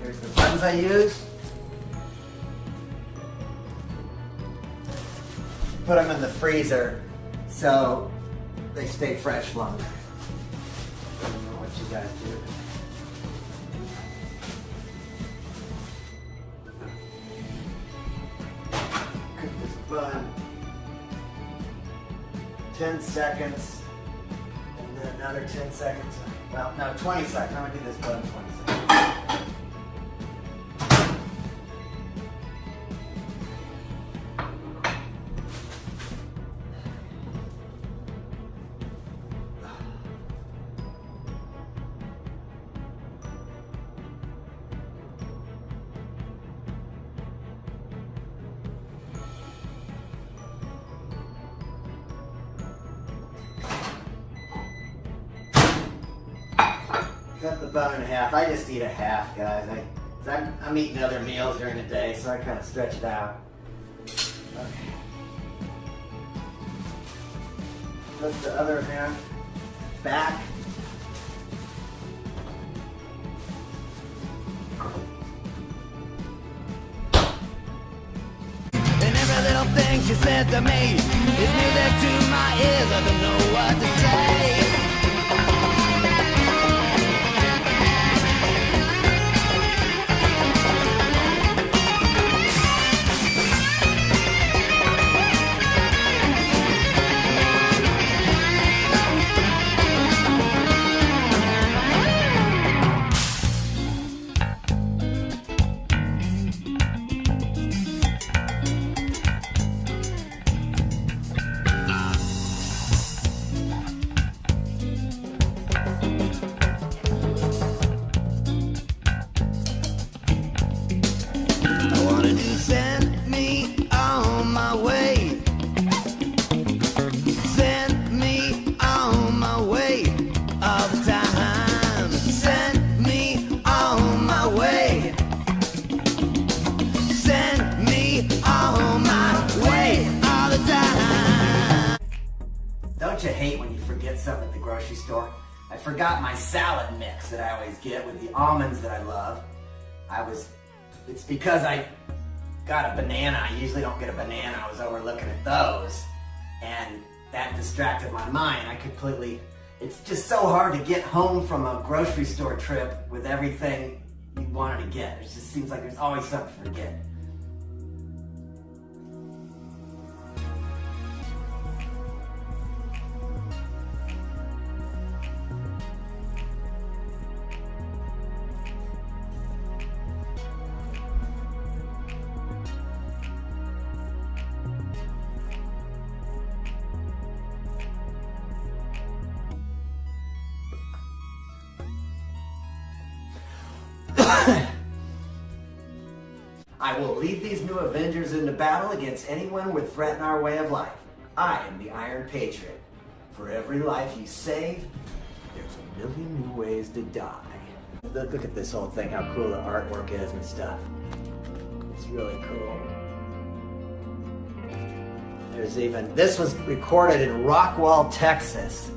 Here's the buttons I use. Put them in the freezer so they stay fresh longer. I don't know what you guys do. Cook this bun 10 seconds and then another 10 seconds. Well, no, 20 seconds. I'm gonna do this bun 20 seconds. Cut the bun in half. I just eat a half, guys. I'm eating other meals during the day, so I kind of stretch it out. Okay. Put the other half back. And every little thing she said to me is music to my ears. I don't know what to say. Don't you hate when you forget something at the grocery store? I forgot my salad mix that I always get with the almonds that I love. It's because I got a banana. I usually don't get a banana. I was over looking at those, and that distracted my mind. It's just so hard to get home from a grocery store trip with everything you wanted to get. It just seems like there's always something to forget. I will lead these new Avengers into battle against anyone who would threaten our way of life. I am the Iron Patriot. For every life you save, there's a million new ways to die. Look at this whole thing, how cool the artwork is and stuff. It's really cool. This was recorded in Rockwall, Texas,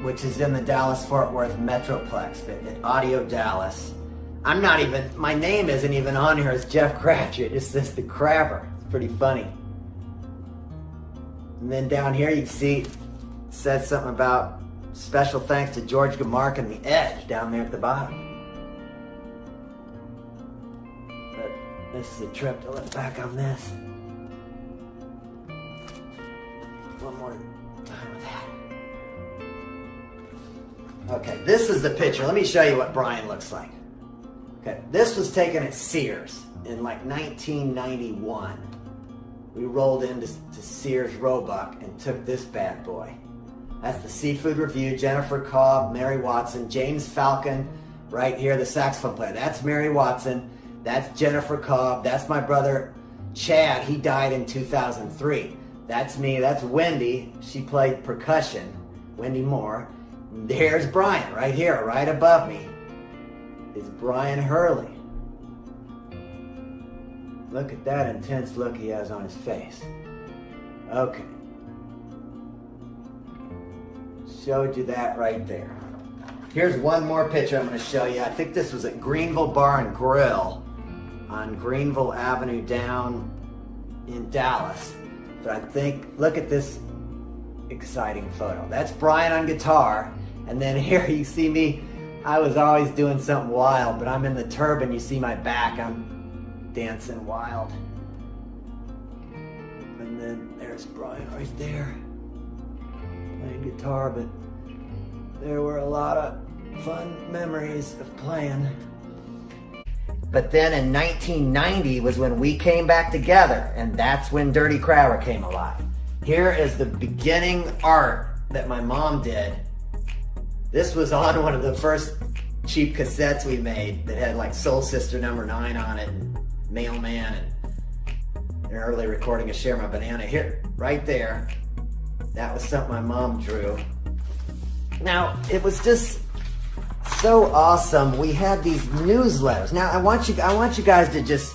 which is in the Dallas-Fort Worth Metroplex, but at Audio Dallas. My name isn't even on here as Jeff Cratchit, it just says The Crabber. It's pretty funny. And then down here you can see, it says something about special thanks to George Gamark and The Edge down there at the bottom. But this is a trip to look back on this. One more time with that. Okay, this is the picture. Let me show you what Brian looks like. Okay, this was taken at Sears in like 1991. We rolled into Sears Roebuck and took this bad boy. That's the Seafood Review, Jennifer Cobb, Mary Watson, James Falcon, right here, the saxophone player. That's Mary Watson, that's Jennifer Cobb, that's my brother Chad, he died in 2003. That's me, that's Wendy, she played percussion, Wendy Moore. There's Brian, right here, right above me, is Brian Hurley. Look at that intense look he has on his face. Okay. Showed you that right there. Here's one more picture I'm going to show you. I think this was at Greenville Bar and Grill on Greenville Avenue down in Dallas. But I think, look at this exciting photo. That's Brian on guitar. And then here you see me. I was always doing something wild, but I'm in the turban. You see my back. I'm dancing wild. And then there's Brian right there playing guitar, but there were a lot of fun memories of playing. But then in 1990 was when we came back together, and that's when Dirty Crowder came alive. Here is the beginning art that my mom did. This was on one of the first cheap cassettes we made that had like Soul Sister #9 on it, and Mailman, and an early recording of Share My Banana. Here, right there, that was something my mom drew. Now, it was just so awesome. We had these newsletters. Now, I want you guys to just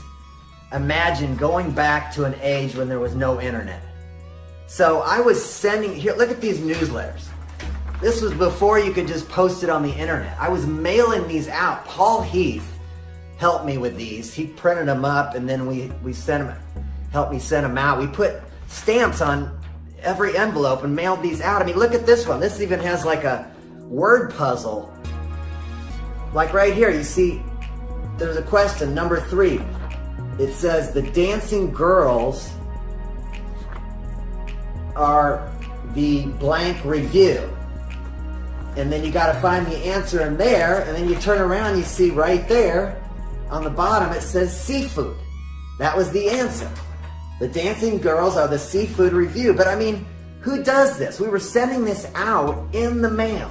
imagine going back to an age when there was no internet. So I was sending, here, look at these newsletters. This was before you could just post it on the internet. I was mailing these out. Paul Heath helped me with these. He printed them up, and then we sent them, helped me send them out. We put stamps on every envelope and mailed these out. I mean, look at this one. This even has like a word puzzle. Like right here, you see, there's a question, number 3. It says, the dancing girls are the blank review. And then you got to find the answer in there, and then you turn around, you see right there on the bottom it says seafood. That was the answer. The dancing girls are the seafood review. But I mean, who does this? We were sending this out in the mail.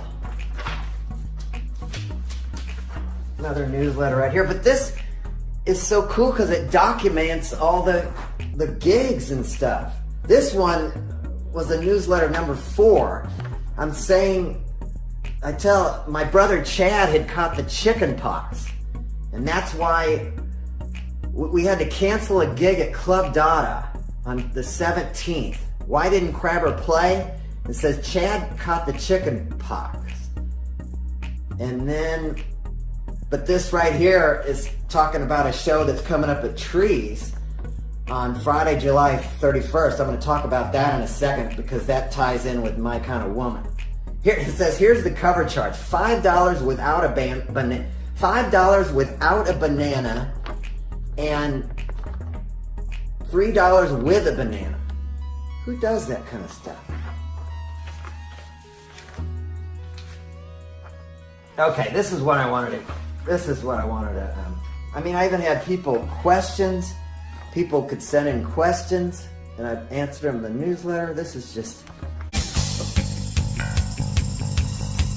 Another newsletter right here. But this is so cool because it documents all the gigs and stuff. This one was a newsletter number 4. I'm saying, I tell, my brother Chad had caught the chicken pox. And that's why we had to cancel a gig at Club Dada on the 17th. Why didn't Crabber play? It says Chad caught the chicken pox. And then, but this right here is talking about a show that's coming up at Trees on Friday, July 31st. I'm going to talk about that in a second because that ties in with My Kind of Woman. Here it says, here's the cover charge: $5 without a banana, $5 without a banana, and $3 with a banana. Who does that kind of stuff? Okay, this is what I wanted to. I mean, I even had questions. People could send in questions, and I've answered them in the newsletter. This is just.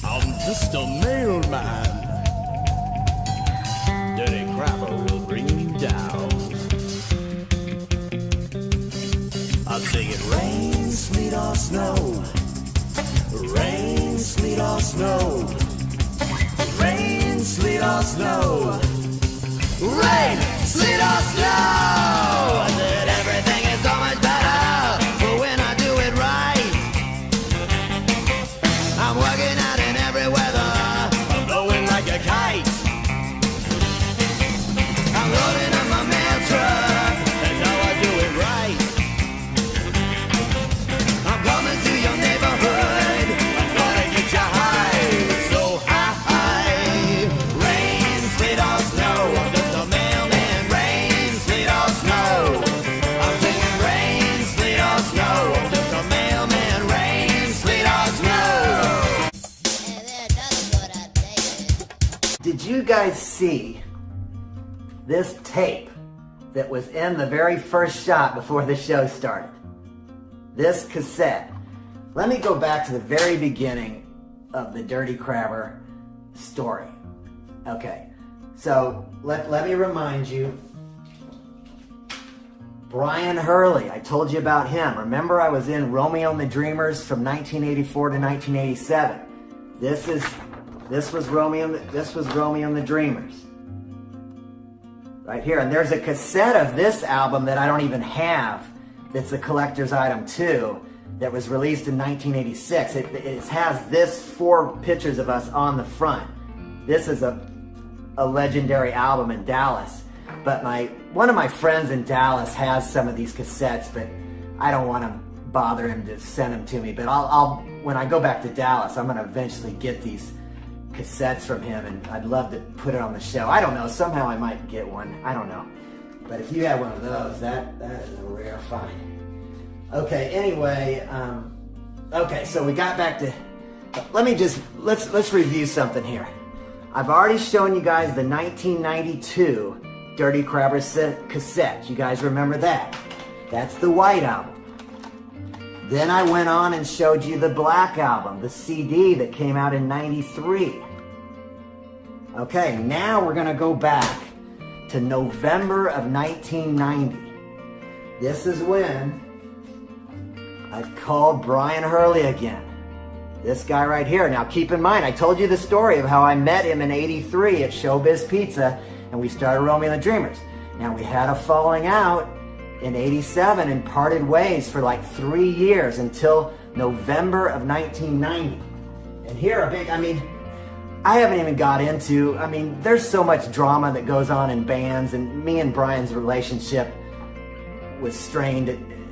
I'm just a mailman. Dirty Crabber will bring you down. I'm singing rain, sleet or snow. Rain, sleet or snow. Rain, sleet or snow. Rain, sleet or snow. I said everything is so much better for when I do it right. I'm working out in every weather. I'm blowing like a kite. I'm loading up my mail truck. That's how I do it right. I'm coming to your neighborhood. I'm gonna get you high, so high. Rain, sleet or snow. I'm just a mailman. Rain, sleet or snow. I'm singing rain, sleet or snow. I'm just a mailman. Rain, sleet or snow. Did you guys see this tape that was in the very first shot before the show started? This cassette. Let me go back to the very beginning of the Dirty Crabber story. Okay, so let me remind you, Brian Hurley, I told you about him. Remember, I was in Romeo and the Dreamers from 1984 to 1987. This was Romeo and the Dreamers. Right here. And there's a cassette of this album that I don't even have that's a collector's item too. that was released in 1986. It has this 4 pictures of us on the front. This is a legendary album in Dallas. But one of my friends in Dallas has some of these cassettes, but I don't want to bother him to send them to me. But I'll when I go back to Dallas, I'm going to eventually get these cassettes from him, and I'd love to put it on the show. I don't know, somehow I might get one. I don't know. But if you have one of those, that is a rare find. Okay, anyway, okay, so we got back to, let's review something here. I've already shown you guys the 1992 Dirty Crabber cassette. You guys remember that? That's the white album. Then I went on and showed you the black album, the CD that came out in 93. Okay, now we're gonna go back to November of 1990. This is when I've called Brian Hurley again. This guy right here. Now keep in mind, I told you the story of how I met him in 83 at Showbiz Pizza and we started Romeo and the Dreamers. Now we had a falling out in 87 and parted ways for like 3 years until November of 1990. And here I haven't even got into, there's so much drama that goes on in bands, and me and Brian's relationship was strained,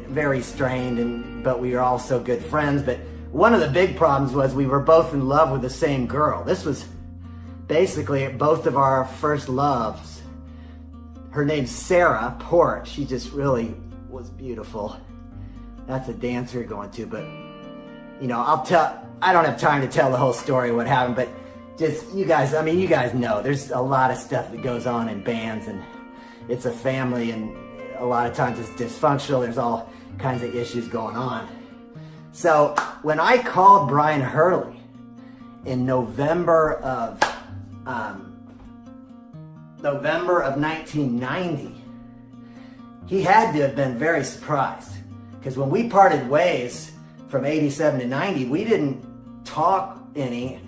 very strained, but we were also good friends. But one of the big problems was we were both in love with the same girl. This was basically both of our first loves. Her name's Sarah Port. She just really was beautiful. That's a dance we're going to, but I don't have time to tell the whole story of what happened, but just you guys know there's a lot of stuff that goes on in bands, and it's a family, and a lot of times it's dysfunctional. There's all kinds of issues going on. So when I called Brian Hurley in November of 1990, he had to have been very surprised, because when we parted ways from 87 to 90, we didn't talk any.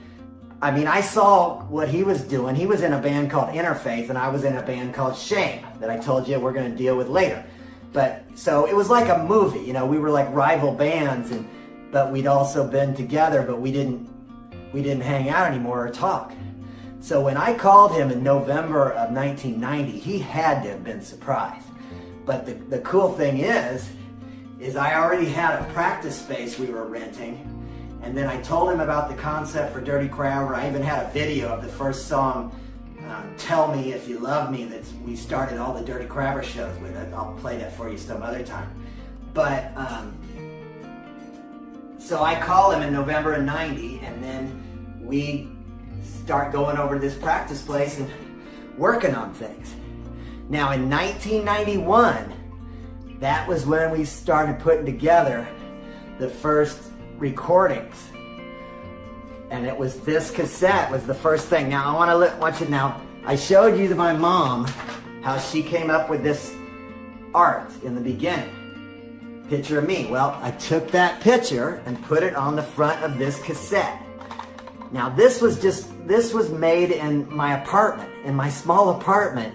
I saw what he was doing. He was in a band called Interfaith, and I was in a band called Shame that I told you we're going to deal with later. But so it was like a movie, we were like rival bands, but we'd also been together, but we didn't hang out anymore or talk. So when I called him in November of 1990, he had to have been surprised. But the cool thing is I already had a practice space we were renting, and then I told him about the concept for Dirty Crabber. I even had a video of the first song, Tell Me If You Love Me, that we started all the Dirty Crabber shows with. I'll play that for you some other time. But so I call him in November of 90, and then we start going over to this practice place and working on things. Now in 1991, that was when we started putting together the first recordings. And it was this cassette was the first thing. Now I want you now, I showed you to my mom how she came up with this art in the beginning. Picture of me. Well, I took that picture and put it on the front of this cassette. Now this was made in my apartment, in my small apartment,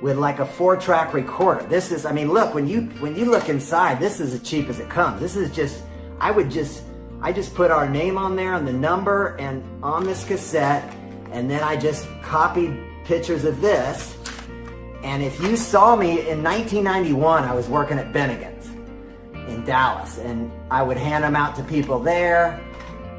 with like a 4-track recorder. This is, look, when you look inside, this is as cheap as it comes. This is just, I just put our name on there and the number and on this cassette, and then I just copied pictures of this. And if you saw me in 1991, I was working at Bennigan's in Dallas, and I would hand them out to people there.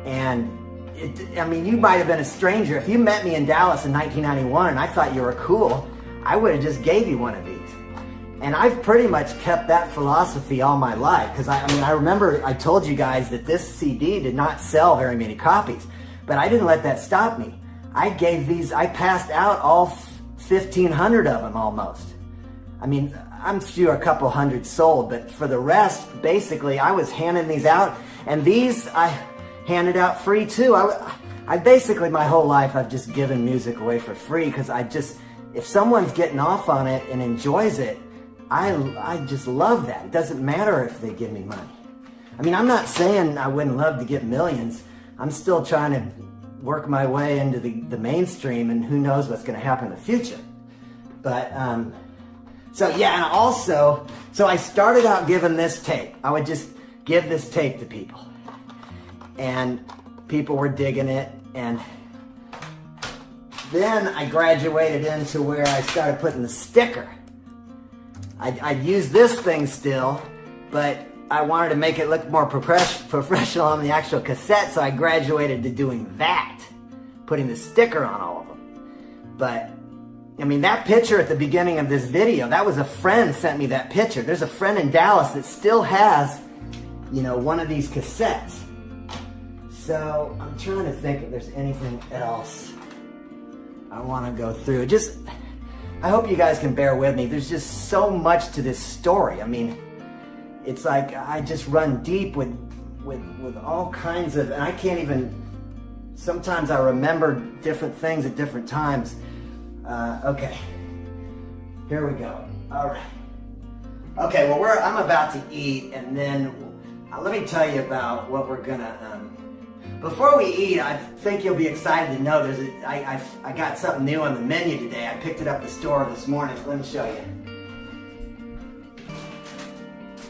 And you might have been a stranger. If you met me in Dallas in 1991 and I thought you were cool, I would have just gave you one of these. And I've pretty much kept that philosophy all my life, because I remember I told you guys that this CD did not sell very many copies, but I didn't let that stop me. I passed out all 1,500 of them almost. I'm sure a couple hundred sold, but for the rest, basically, I was handing these out, and these I handed out free too. I basically, my whole life, I've just given music away for free, because if someone's getting off on it and enjoys it, I just love that. It doesn't matter if they give me money. I'm not saying I wouldn't love to get millions. I'm still trying to work my way into the mainstream, and who knows what's going to happen in the future. But, so I started out giving this tape. I would just give this tape to people. And people were digging it, and then I graduated into where I started putting the sticker. I'd use this thing still, but I wanted to make it look more professional on the actual cassette, so I graduated to doing that, putting the sticker on all of them. But, I mean, that picture at the beginning of this video, that was a friend sent me that picture. There's a friend in Dallas that still has, you know, one of these cassettes. So, I'm trying to think if there's anything else I want to go through. Just, I hope you guys can bear with me. There's just so much to this story. I mean, it's like I just run deep with all kinds of, and I can't even, sometimes I remember different things at different times. Okay, here we go. All right. Okay, well, I'm about to eat, and then let me tell you about what we're gonna, before we eat, I think you'll be excited to know I got something new on the menu today. I picked it up at the store this morning. Let me show you.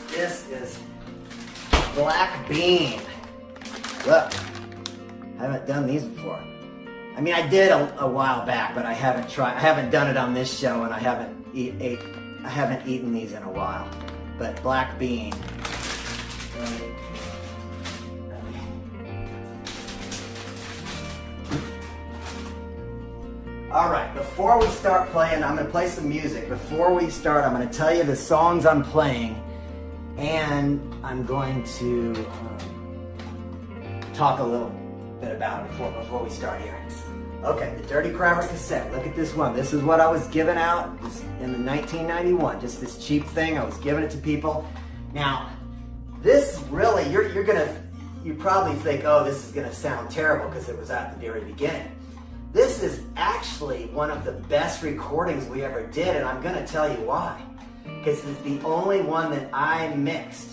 This is black bean. Look, I haven't done these before. I mean, I did a while back, but I haven't done it on this show, and I haven't eaten these in a while. But black bean. All right, before we start playing, I'm going to play some music. Before we start, I'm going to tell you the songs I'm playing, and I'm going to talk a little bit about it before we start here. Okay, the Dirty Crabber cassette. Look at this one. This is what I was giving out in the 1991. Just this cheap thing. I was giving it to people. Now, this really, you probably think, oh, this is going to sound terrible because it was at the very beginning. This is actually one of the best recordings we ever did, and I'm going to tell you why. Because it's the only one that I mixed.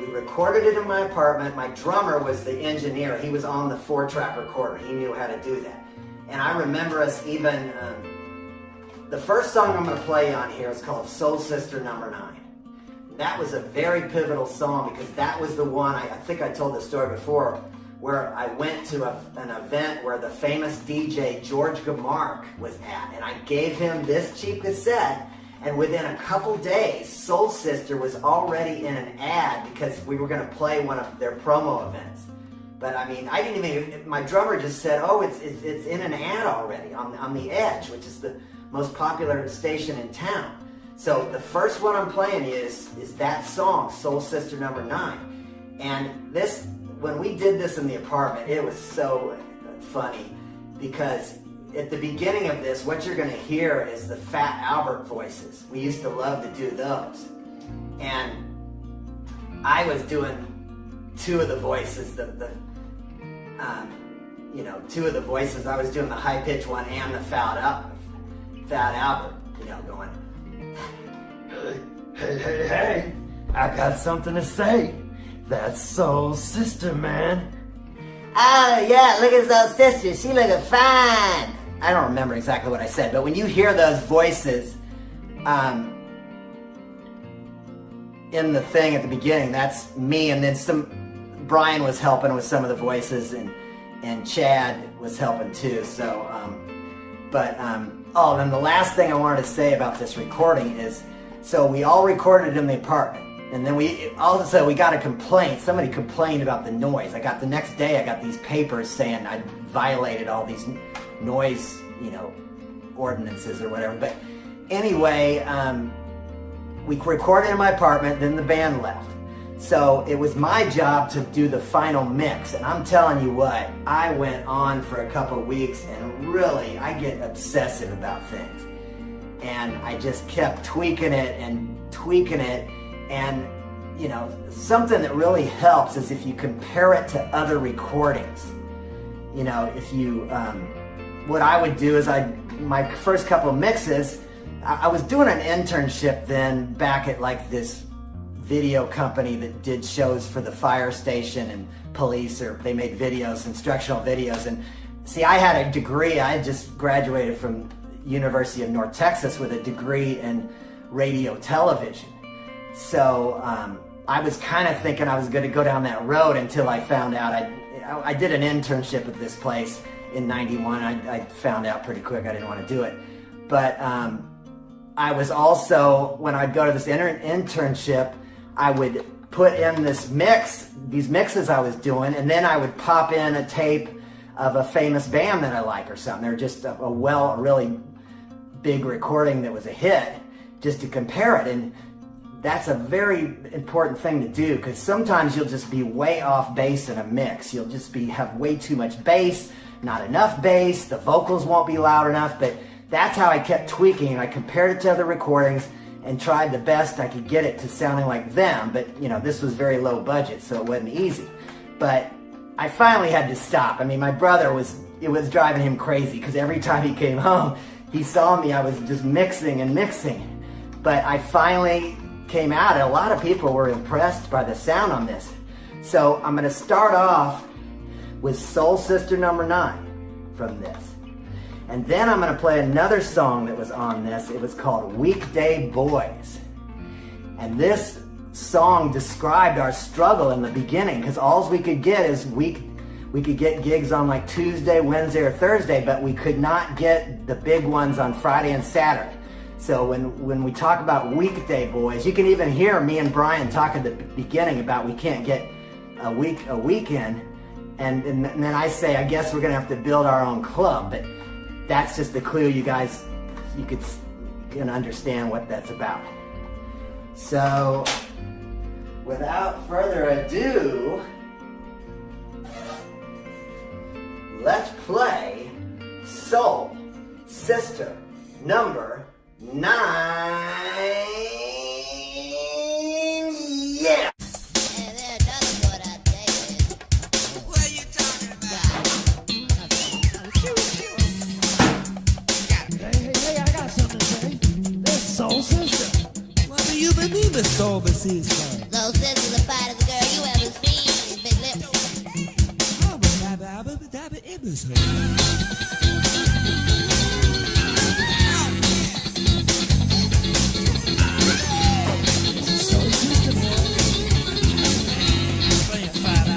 We recorded it in my apartment. My drummer was the engineer. He was on the 4-track recorder. He knew how to do that. And I remember us even, the first song I'm going to play on here is called Soul Sister Number 9. That was a very pivotal song because that was the one, I think I told this story before, where I went to an event where the famous DJ George Gamark was at, and I gave him this cheap cassette, and within a couple days, Soul Sister was already in an ad because we were going to play one of their promo events. But I mean, I didn't even, my drummer just said, oh, it's in an ad already on The Edge, which is the most popular station in town. So the first one I'm playing is that song, Soul Sister Number 9. And this, when we did this in the apartment, it was so funny because at the beginning of this, what you're going to hear is the Fat Albert voices. We used to love to do those. And I was doing two of the voices, two of the voices. I was doing the high-pitched one and the Fat Albert, going, hey, I got something to say. That's Soul Sister, man. Oh, yeah, look at Soul Sister. She looking fine. I don't remember exactly what I said, but when you hear those voices in the thing at the beginning, that's me, and then Brian was helping with some of the voices, and Chad was helping too, so, then the last thing I wanted to say about this recording is, so we all recorded in the apartment. And then we got a complaint. Somebody complained about the noise. The next day I got these papers saying I violated all these noise, ordinances or whatever. But anyway, we recorded in my apartment, then the band left. So it was my job to do the final mix. And I'm telling you what, I went on for a couple of weeks, and really, I get obsessive about things. And I just kept tweaking it. And, something that really helps is if you compare it to other recordings. If you, what I would do is my first couple of mixes, I was doing an internship then back at like this video company that did shows for the fire station and police, or they made videos, instructional videos. And see, I had a degree. I had just graduated from University of North Texas with a degree in radio television. So I was kind of thinking I was going to go down that road until I found out I did an internship at this place in '91. I found out pretty quick I didn't want to do it. But I was also, when I'd go to this internship, I would put in these mixes I was doing, and then I would pop in a tape of a famous band that I like or something. They're just a really big recording that was a hit, just to compare it. And that's a very important thing to do, because sometimes you'll just be way off base in a mix. You'll just have way too much bass, not enough bass, the vocals won't be loud enough. But that's how I kept tweaking, and I compared it to other recordings and tried the best I could get it to sounding like them. But this was very low budget, so it wasn't easy. But I finally had to stop. I mean, my brother it was driving him crazy, because every time he came home, he saw me, I was just mixing and mixing. But I finally came out, and a lot of people were impressed by the sound on this. So I'm gonna start off with Soul Sister number 9 from this. And then I'm gonna play another song that was on this. It was called Weekday Boys. And this song described our struggle in the beginning, because all we could get is we could get gigs on like Tuesday, Wednesday, or Thursday, but we could not get the big ones on Friday and Saturday. So when we talk about Weekday Boys, you can even hear me and Brian talk at the beginning about we can't get a weekend, and then I say, I guess we're gonna have to build our own club. But that's just a clue, you guys. You can understand what that's about. So without further ado, let's play Soul Sister number 9. Yeah! What you talking about? Hey, I got something to say. There's Soul Sister. What do you believe in soul sister? Soul Sister's the finest girl you ever seen. Big lips. Oh, but that it was her. Soul Sister, boy. Play it flat out.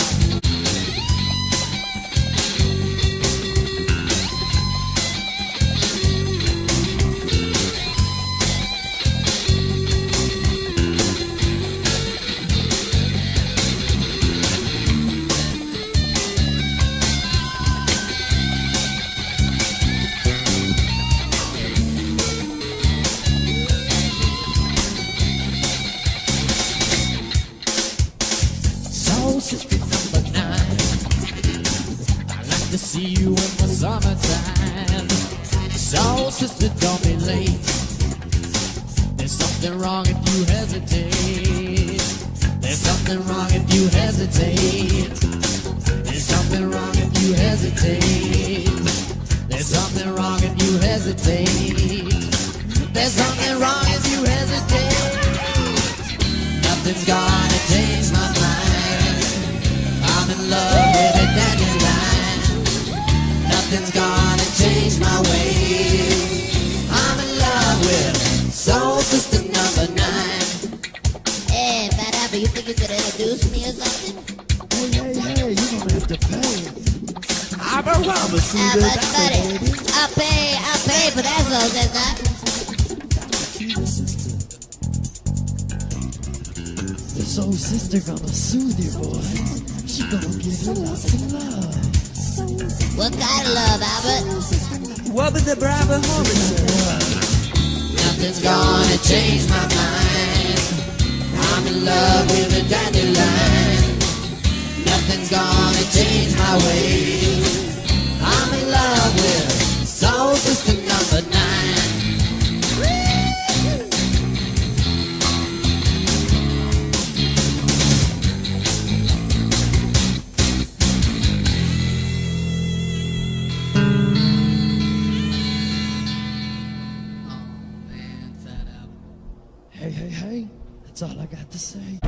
Soul Sister number 9. I like to see you in the summertime. Soul Sister, don't be late. There's something wrong if you hesitate. There's something wrong if you hesitate. There's something wrong if you hesitate. There's something wrong if you hesitate. There's something wrong if you hesitate. Nothing's gonna change my mind. I'm in love with a dandelion. Nothing's gonna change my ways. I'm in love with Soul Sister number 9. Hey, Fat Apple, you think you could introduce me or something? Hey, you gonna have to pay. I'm a Robinson. How much money? I'll pay for that, Soul Sister. The Soul Sister gonna soothe you, boy. She gonna give you lots of love. What kind of love, Albert? What was the Bravo Robinson? Nothing's gonna change my mind. I'm in love with a dandelion. Nothing's gonna change my ways. I'm in love with Soul Sister number 9. Hey, that's all I got to say.